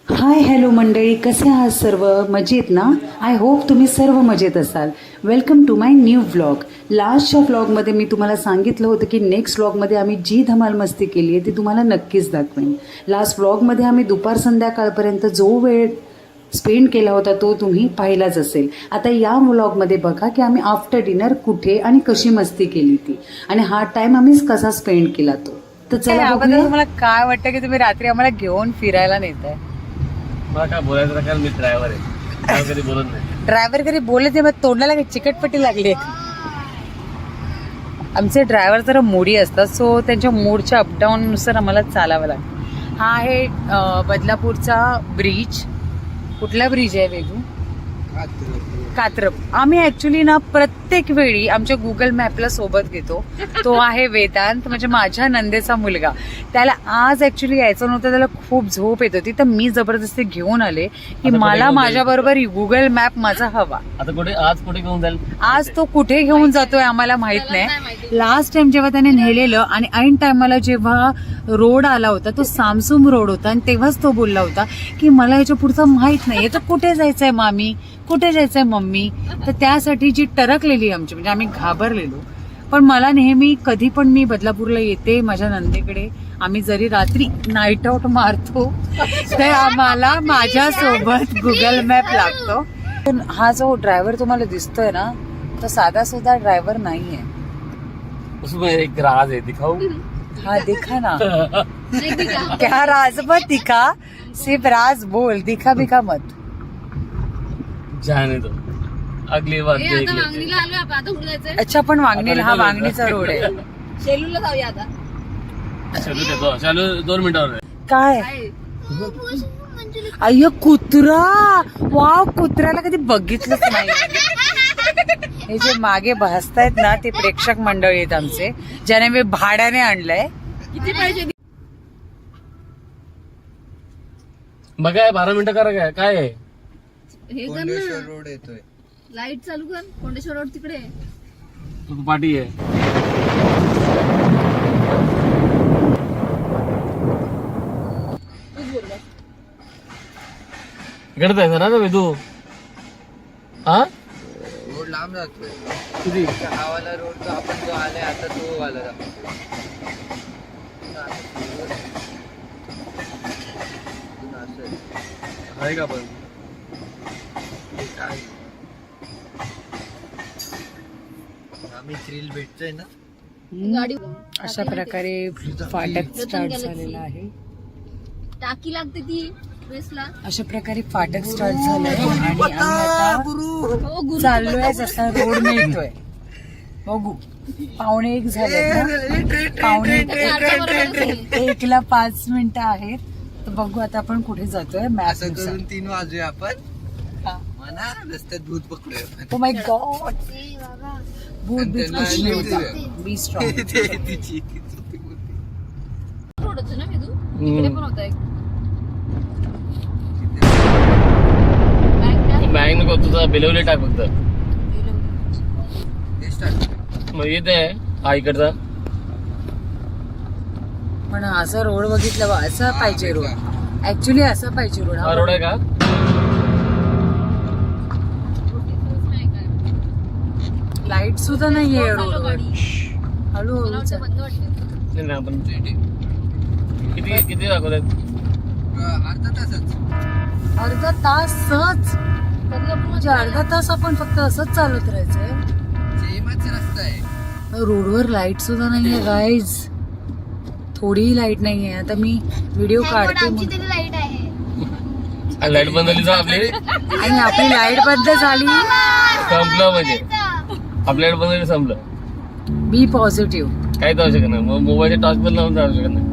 Hi hello मंडळी, कसे आहात सर्व? मजेत ना? आय होप तुम्ही सर्व मजेत असाल. Welcome to my new vlog. लास्टच्या व्लॉगमध्ये मी तुम्हाला सांगितलं होतं की नेक्स्ट व्लॉगमध्ये आम्ही जी धमाल मस्ती केली आहे ती तुम्हाला नक्कीच दाखवेन. लास्ट व्लॉगमध्ये आम्ही दुपार संध्याकाळपर्यंत जो वेळ स्पेंड केला होता तो तुम्ही पाहिलाच असेल. आता या व्लॉगमध्ये बघा की आम्ही आफ्टर डिनर कुठे आणि कशी मस्ती केली ती आणि हा टाइम आम्ही कसा स्पेंड केला तो. तर चला बघूया. मला काय वाटतं की तुम्ही रात्री आम्हाला घेऊन फिरायला नेताय. मला काय बोलायचं कारण मी ड्रायव्हर आहे, कधी बोलत नाही. ड्रायव्हर कधी बोलत नाही, मग तोंडाला काही चिकटपट्टी लागली. आमचे ड्रायव्हर जरा मोडी असतात, सो त्यांच्या मूडच्या अपडाऊन नुसार आम्हाला चालावं लागतं. हा आहे बदलापूरचा ब्रिज. कुठला ब्रिज आहे वेगू? कात्रप. आम्ही ऍक्च्युली ना प्रत्येक वेळी आमच्या गुगल मॅपला सोबत घेतो. तो आहे वेदांत, म्हणजे माझ्या नंदेचा मुलगा. त्याला आज ऍक्च्युली यायचं नव्हतं, त्याला खूप झोप येत होती, तर मी जबरदस्ती घेऊन आले की मला माझ्या बरोबर गुगल मॅप माझा हवा. आता कुठे आज कुठे घेऊन जाईल? आज तो कुठे घेऊन जातोय आम्हाला माहित नाही. लास्ट टाइम जेव्हा त्याने नेलेलं आणि ऐन टायमाला जेव्हा रोड आला होता तो सामसूम रोड होता आणि तेव्हाच तो बोलला होता की मला याच्या पुढचं माहित नाहीये, तर कुठे जायचंय मामी, कुठे जायचंय मम्मी. तर त्यासाठी जी टरकलेली आमची, म्हणजे आम्ही घाबरलेलो. पण मला नेहमी कधी पण मी बदलापूरला येते माझ्या नंदेकडे, आम्ही जरी रात्री नाईट आउट मारतो तर आम्हाला माझ्यासोबत गुगल मॅप लागतो. पण हा जो ड्रायव्हर तुम्हाला दिसतोय ना, तो साधा सुद्धा ड्रायव्हर नाहीये. उसमें एक राज है, दिखाऊ. हाँ दिखा ना. क्या राज मत दिखा, सिर्फ राज बोल, दिखा बिखा मत. जाने दो, अगली बार देख लेते. अच्छा, पण वांगणीला, हा वांगणीचा रोड आहे. शेलूला जाऊया आता. चलो देतो, चलो 2 मिनिटावर. काय अय्यो कुत्रा. वाव, कुत्र्याला कधी बघितलंच नाही. हे जे मागे भासतायत ना ते प्रेक्षक मंडळी आहेत आमचे, ज्याने मी भाड्याने आणलंय. किती पाहिजे? बघा 12 मिनिटं करा. काय आहे? हे कर ना, रोड येतोय, लाईट चालू कर. कोंडेश्वर रोड तिकडे आहे. तो पाठी आहे. इकडे जायचं ना वेदू? हा, रोड लांब जातोय. किती? हा वाला रोड तो आपण जो आलाय आता तो वाला आहे का पण? आम्ही थ्रिल भेटतोय ना. गाडी अशा प्रकारे फाटक स्टार्ट झालेला आहे. टाकी लागते ती वेस्टला. अशा प्रकारे फाटक स्टार्ट झालंय आणि आम्ही आता हो गुरु. चाललोय जसा रोड मिळतोय. बघू, 1:45 झाले. 1:45ला 5 मिनिटं आहेत. तर बघू आता आपण कुठे जातोय. मॅप असं करून 3 वाजूया आपण. म्हणा रस्त्यात भूत पकडूया. ओ माय गॉड, भूत बीत कुछ नाही होता. Be strong. तिची रोड होतो ना वेदू, तिकडे पण होता एक. बँक नको, तुझा बिलवले टाक फक्त. हे start. मग येते हा इकडचा. पण असा रोड बघितला बा, असा पाहिजे रोड. ऍक्च्युली असा पाहिजे रोड. हा रोड आहे का? लाईट सुद्धा नाहीये रोडवर. हळूहळू चल. बंद वाटतं. नाही आपण किती किती दाखवतात? अर्धा तासच. अर्धा तासच म्हणजे अर्धा तास आपण फक्त असंच चालत राहायचंय. सेमच रस्ता आहे. रोडवर लाईट सुद्धा नाहीये गाईज, थोडीही लाईट नाहीये. आता मी व्हिडिओ काढते लाईट आहे. लाईट बंद झाली तर आपली आणि आपली लाईट बंद झाली. संपलं, म्हणजे आपल्या लाईट बंद झाली, संपलं. बी पॉझिटिव्ह. काही जाऊ शकत नाही. मोबाईलचे टॉर्च पण लावून जाऊ शकत नाही.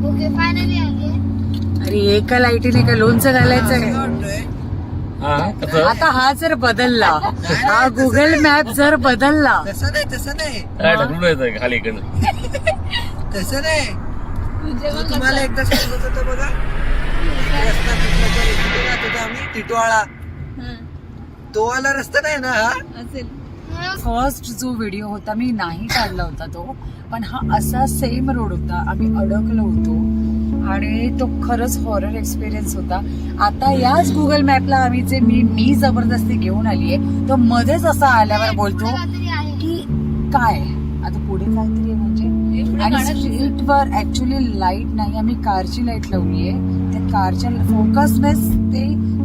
ओके, फायनली आली. अरे एका लाईटीने का लोणचं घालायचं. हा कसं? आता हा जर बदलला, हा गुगल मॅप जर बदलला. तसं नाही काय ढकलून येतं खाली इकडनं? तसं नाही. तो तुम्हाला एकदा सांगत होतं बघा, रस्ता कुठला जात होता आम्ही टिटवाळा. तो वाला रस्ता नाही ना हा. असेल. फर्स्ट जो व्हिडिओ होता मी नाही काढला होता तो, पण हा असा सेम रोड होता, आम्ही अडकलो होतो आणि तो खरंच हॉरर एक्सपिरियन्स होता. आता याच गुगल मॅपला आम्ही जे मी जबरदस्ती घेऊन आलीये, तो मध्येच असा आल्यावर बोलतो की काय आता पुढे काहीतरी आहे म्हणजे. आणि स्ट्रीटवर ऍक्च्युली लाईट नाही, आम्ही कारची लाईट लावलीये. त्या कारच्या फोकसनेच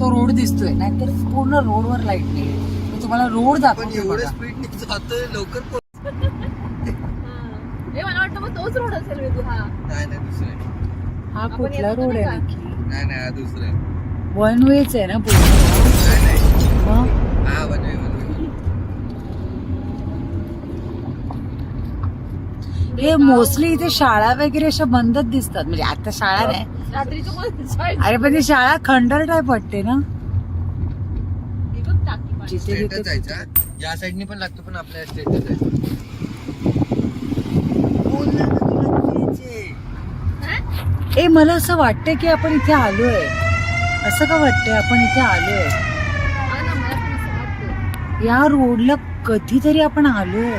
तो रोड दिसतोय, नाहीतर पूर्ण रोडवर लाईट नाही. मी तुम्हाला रोड पण दाखवते एवढं बघा. स्पीड जातोय लवकर हे मला वाटतं मग तोच रोड असेल वेदू. हा नाही नाही दुसरं आहे. हा कुठला रोड आहे नक्की? नाही नाही हा दुसरं आहे. वन वेच आहे ना पूर्ण? नाही नाही मग हा बनवे हे मोस्टली इथे शाळा वगैरे अशा बंदच दिसतात, म्हणजे आता शाळा नाही. रात्रीचं कोण अरे पण ती शाळा खंडर टाईप वाटते ना जिथे स्टेटच जिथे. जायचा. या साईडनी पण लागतो पण आपल्या स्टेटच आहे. ए मला असं वाटतंय की आपण इथे आलोय. असं का वाटतंय आपण इथे आलोय? हा ना, मला पण असं वाटतं. या रोडला कधीतरी आपण आलोय.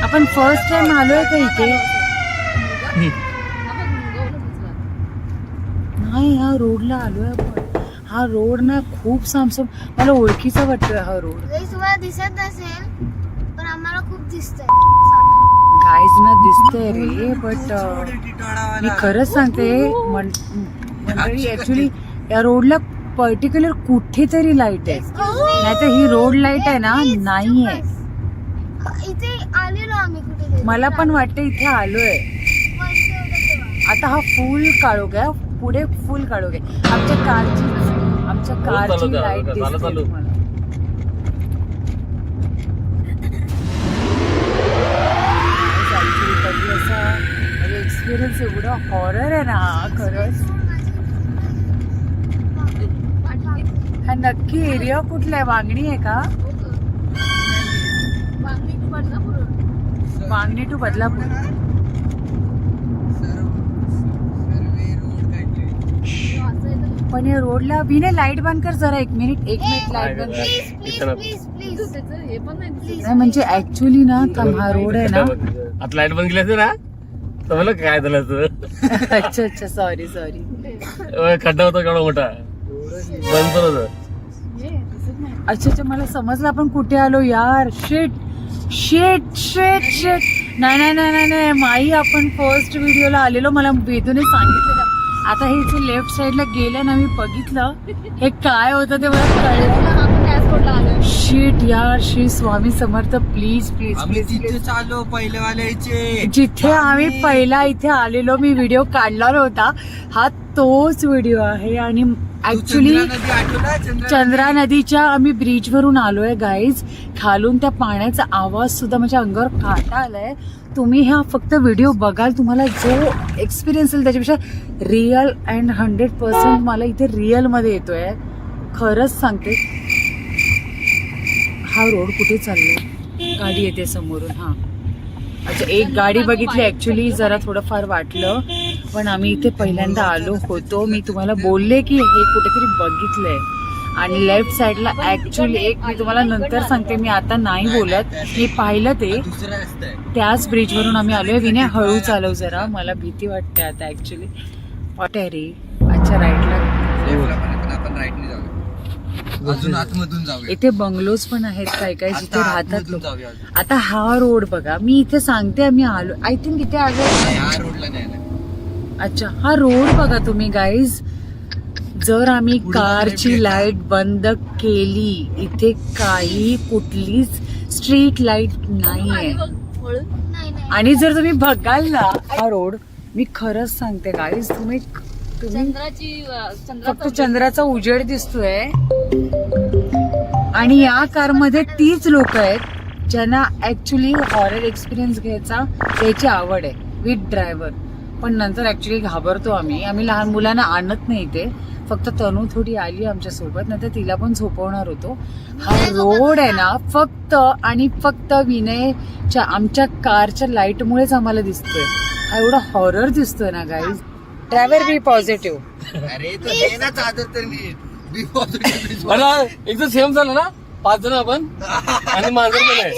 आपण फर्स्ट टाइम आलोय का इथे? हा बघ, मुंगवलं दिसलं. नाही, ह्या रोडला आलोय आपण. हा रोड ना खूप सामसूम, मला ओळखीचा वाटतोय हा रोड. तुम्हाला दिसत नसेल पण आम्हाला खूप दिसतंय. गाईज ना दिसतंय रे, बट मी खरंच सांगते मंडळी, ऍक्च्युली या रोडला पर्टिक्युलर कुठेतरी लाईट आहे, नाहीतर ही रोड लाईट आहे ना नाहीये. इथे आलेलो आम्ही कुठे. मला पण वाटतं इथे आलोय. आता हा फुल काळोख आहे, पुढे फुल काळोख आहे. आमच्या कारची लाईट दिसते तुम्हाला. कधी असा एक्सपिरियन्स एवढा हॉरर आहे ना खरंच. हा नक्की एरिया कुठला आहे? वांगणी आहे का? वांगणी टू बदलापूर. वांगणी टू बदलापूर. पण या रोडला विने लाईट बंद कर जरा. एक मिनिट लाईट बंद कर. प्लीज त्याचं हे पण नाही दिसत. नाही म्हणजे ऍक्च्युली ना हा रोड आहे ना. आता लाईट बंद केली असते ना तर मला काय झालं असतं. अच्छा सॉरी खड्डा होता केवढा मोठा, बंद पण होतं. अच्छा मला समजलं आपण कुठे आलो यार. शेट नाही माई, आपण फर्स्ट व्हिडिओला आलेलो. मला वेदूने सांगितलं. आता हे जे लेफ्ट साइडला गेलं ना, मी बघितलं हे काय होतं ते मला कळलं. आपण त्याच रोडला आलोय. शिट यार, श्री स्वामी समर्थ, प्लीज आम्ही तिथे चालू पहिले वाल्याचे. जिथे आम्ही पहिला इथे आलेलो, मी व्हिडिओ काढला होता, हा तोच व्हिडिओ आहे. आणि ऍक्च्युली चंद्रा नदीच्या आम्ही ब्रिज वरून आलोय गाईज. खालून त्या पाण्याचा आवाज सुद्धा माझ्या अंगावर काटा आलाय. तुम्ही हा फक्त व्हिडिओ बघाल, तुम्हाला जो एक्सपिरियन्स येईल त्याच्यापेक्षा रिअल अँड 100% मला इथे रिअल मध्ये येतोय. खरंच सांगते. हा रोड कुठे चाललोय? गाडी येते समोरून. हा अच्छा, एक गाडी बघितली. ऍक्च्युली जरा थोडंफार वाटलं, पण आम्ही इथे पहिल्यांदा आलो होतो. मी तुम्हाला बोलले की हे कुठेतरी बघितलंय. आणि लेफ्ट साइडला ऍक्च्युली एक मी तुम्हाला नंतर सांगते, मी आता नाही बोलत, मी पाहिलं ते त्याच ब्रिज वरून आम्ही आलोय. विनय हळू चालव जरा, मला भीती वाटते आता ऍक्च्युली. वाटतंय रे. अच्छा राईटला आपण राईटने जाऊ. अजून आतमधून जाऊया. इथे बंगलोज पण आहेत काय जिथे राहतात लोक. जाऊया. आता हा रोड बघा, मी इथे सांगते आम्ही आलो. आय थिंक इथे आलो. या रोडला नाही. अच्छा, हा रोड बघा तुम्ही गाईज. जर आम्ही कारची लाईट बंद केली, इथे काही कुठलीच स्ट्रीट लाईट नाहीये. आणि जर तुम्ही बघाल ना हा रोड, मी खरंच सांगते गाईज, तुम्ही फक्त चंद्राचा उजेड दिसतोय. आणि या कारमध्ये तीच लोक आहेत ज्यांना ऍक्च्युली हॉरर एक्सपिरियन्स घ्यायची आवड आहे विथ ड्रायव्हर. पण नंतर ऍक्च्युली घाबरतो आम्ही लहान मुलांना आणत नाही ते. फक्त तनू थोडी आली आमच्या सोबत, नंतर तिला पण झोपवणार होतो. हा रोड आहे ना फक्त आणि फक्त विनयच्या आमच्या कारच्या लाईटमुळेच आम्हाला दिसतोय. हा एवढा हॉरर दिसतोय ना गाईज. ड्रायव्हर बी पॉझिटिव्ह. अरे तो दे ना चादर तर नीट. बी पॉझिटिव्ह. अरे एकदम सेम झालं ना. 5 जण आपण आणि मांजर पण आहे.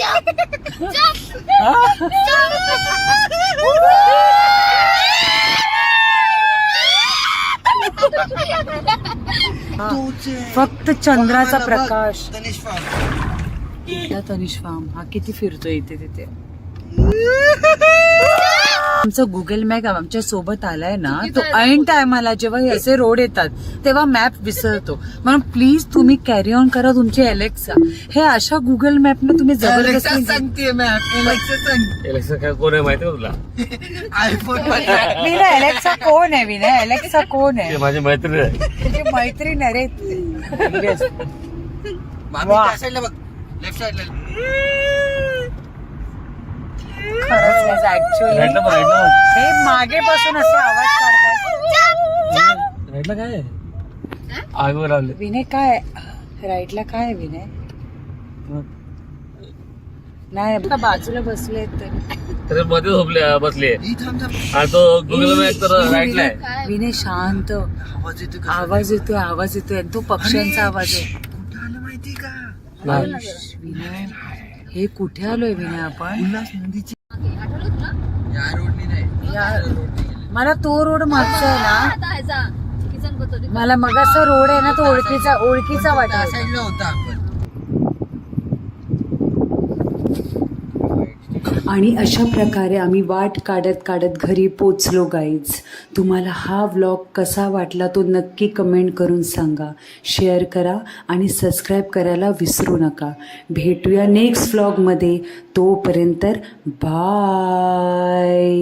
फक्त चंद्राचा प्रकाश. तनिष फार्म. कुठला तनिष फार्म हा किती फिरतोय इथे तिथे. आमचा गुगल मॅप आमच्या सोबत आलाय ना, तो ऐन टायमाला जेव्हा हे असे रोड येतात तेव्हा मॅप विसरतो. म्हणून प्लीज तुम्ही कॅरी ऑन करा तुमची एलेक्सा. हे अशा गुगल मॅपने तुम्ही Alexa जबरदस्ती सांगते मॅप. Alexa सांगते. इलेक्शन काय कोण आहे माहिती आहे का तुला? आयफोन विनय एलेक्सा कोण आहे? विनय एलेक्सा कोण ते आहे? माझी मैत्रीण आहे. तुझी मैत्रीण आहे रे. मामी वा. त्या साईडला बघ. लेफ्ट साईडला. खरंच ऍक्च्युअली राईटला बघ, राईटला हे मागे बसून असे आवाज काढतात. बघ. राईटला काय आहे? आगवर लावले. विनय काय राईटला काय आहे विनय? नाही आता बाजूला बसले तर मध्ये झोपले बसले ही थांब थांब. आणि तो गुगल मॅप तर राईटला आहे. विनय शांत. आवाज येतो का? आवाज येतोय आणि तो पक्ष्यांचा आवाज आहे. कुठं आलं माहिती का? विनय हे कुठे आलोय विनय आपण? उल्हास नदीची. आठवलं तुला? या रोडनी नाही. मला तो रोड मागचा आहे ना, आता ह्याचा किचन कोथोडी. मला मगाचा रोड आहे ना तो ओळखीचा त्या वाटत. साईडला होता आपण. आणि अशा प्रकारे आम्ही वाट काढत काढत घरी पोचलो गाईज. तुम्हाला हा व्लॉग कसा वाटला तो नक्की कमेंट करून सांगा, शेअर करा आणि सबस्क्राईब करायला विसरू नका. भेटूया नेक्स्ट व्लॉगमध्ये. तोपर्यंत बाय.